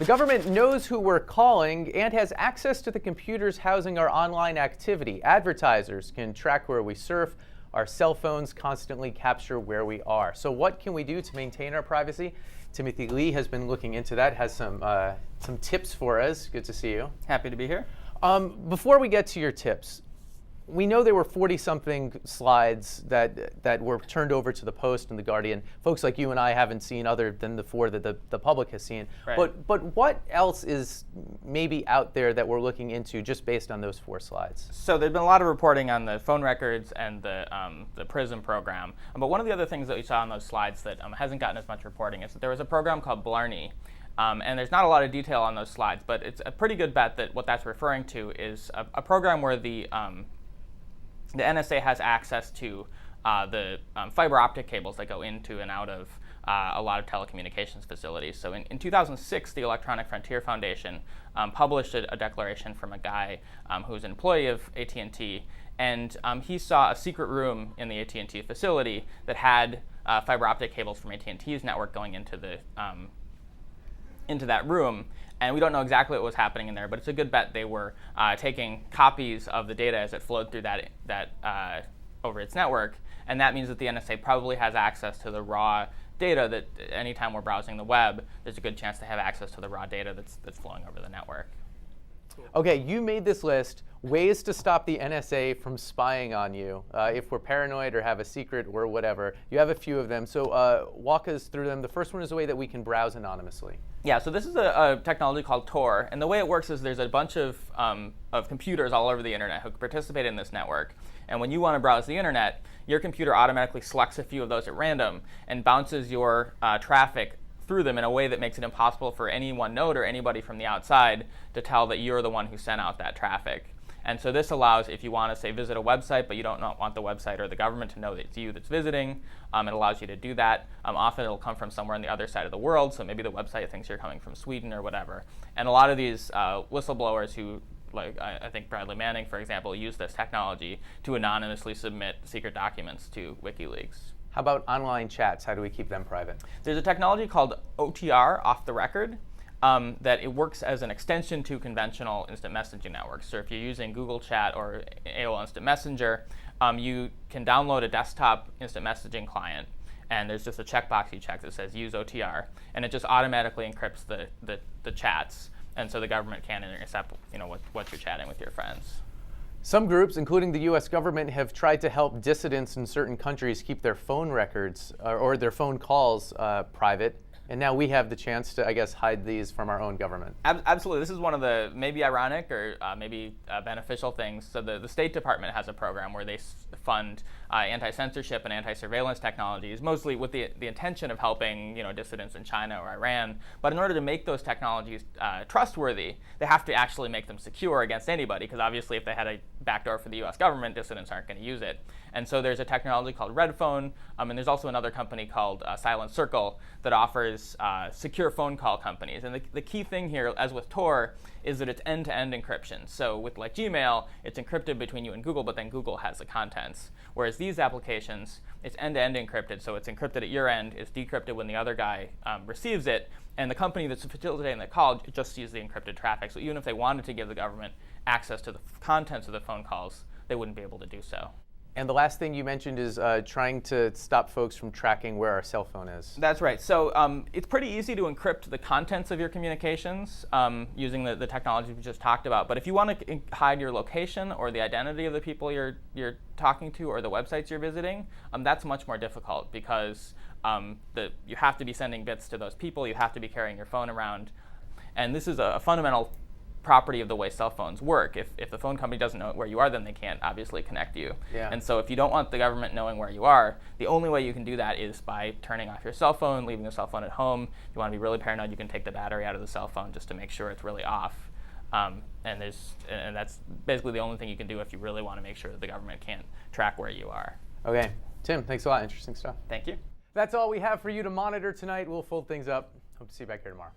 The government knows who we're calling and has access to the computers housing our online activity. Advertisers can track where we surf. Our cell phones constantly capture where we are. So what can we do to maintain our privacy? Timothy Lee has been looking into that, has some tips for us. Good to see you. Happy to be here. Before we get to your tips, we know there were 40-something slides that were turned over to the Post and the Guardian. Folks like you and I haven't seen other than the 4 that the public has seen. Right. But what else is maybe out there that we're looking into just based on those 4 slides? So there's been a lot of reporting on the phone records and the PRISM program. But one of the other things that we saw on those slides that hasn't gotten as much reporting is that there was a program called Blarney. And there's not a lot of detail on those slides, but it's a pretty good bet that what that's referring to is a program where the NSA has access to the fiber optic cables that go into and out of a lot of telecommunications facilities. So in 2006, the Electronic Frontier Foundation published a declaration from a guy who's an employee of AT&T, and he saw a secret room in the AT&T facility that had fiber optic cables from AT&T's network going into that room. And we don't know exactly what was happening in there, but it's a good bet they were taking copies of the data as it flowed through that over its network. And that means that the NSA probably has access to the raw data that anytime we're browsing the web, there's a good chance they have access to the raw data that's flowing over the network. Okay, you made this list, ways to stop the NSA from spying on you if we're paranoid or have a secret or whatever. You have a few of them, so walk us through them. The first one is a way that we can browse anonymously. Yeah, so this is a technology called Tor, and the way it works is there's a bunch of computers all over the internet who participate in this network. And when you want to browse the internet, your computer automatically selects a few of those at random and bounces your traffic through them in a way that makes it impossible for any one node or anybody from the outside to tell that you're the one who sent out that traffic. And so this allows, if you want to, say, visit a website, but you don't want the website or the government to know that it's you that's visiting, it allows you to do that. Often it'll come from somewhere on the other side of the world, so maybe the website thinks you're coming from Sweden or whatever. And a lot of these whistleblowers who, like I think Bradley Manning, for example, use this technology to anonymously submit secret documents to WikiLeaks. How about online chats? How do we keep them private? There's a technology called OTR, off the record, that it works as an extension to conventional instant messaging networks. So if you're using Google Chat or AOL Instant Messenger, you can download a desktop instant messaging client, and there's just a checkbox you check that says use OTR, and it just automatically encrypts the chats, and so the government can't intercept what you're chatting with your friends. Some groups, including the U.S. government, have tried to help dissidents in certain countries keep their phone records or their phone calls private. And now we have the chance to, I guess, hide these from our own government. Absolutely. This is one of the maybe ironic or maybe beneficial things. So the State Department has a program where they fund anti-censorship and anti-surveillance technologies, mostly with the intention of helping dissidents in China or Iran. But in order to make those technologies trustworthy, they have to actually make them secure against anybody, because obviously if they had a backdoor for the U.S. government, dissidents aren't going to use it. And so there's a technology called Redphone, and there's also another company called Silent Circle that offers secure phone call companies. And the key thing here, as with Tor, is that it's end-to-end encryption. So with like Gmail, it's encrypted between you and Google, but then Google has the contents. Whereas these applications, it's end-to-end encrypted. So it's encrypted at your end, it's decrypted when the other guy receives it, and the company that's facilitating the call just sees the encrypted traffic. So even if they wanted to give the government access to the contents of the phone calls, they wouldn't be able to do so. And the last thing you mentioned is trying to stop folks from tracking where our cell phone is. That's right. So it's pretty easy to encrypt the contents of your communications using the technology we just talked about. But if you want to hide your location or the identity of the people you're talking to or the websites you're visiting, that's much more difficult, because you have to be sending bits to those people. You have to be carrying your phone around. And this is a fundamental property of the way cell phones work. If the phone company doesn't know where you are, then they can't obviously connect you. Yeah. And so if you don't want the government knowing where you are, the only way you can do that is by turning off your cell phone, leaving the cell phone at home. If you want to be really paranoid, you can take the battery out of the cell phone just to make sure it's really off. And that's basically the only thing you can do if you really want to make sure that the government can't track where you are. Okay. Tim, thanks a lot. Interesting stuff. Thank you. That's all we have for you to monitor tonight. We'll fold things up. Hope to see you back here tomorrow.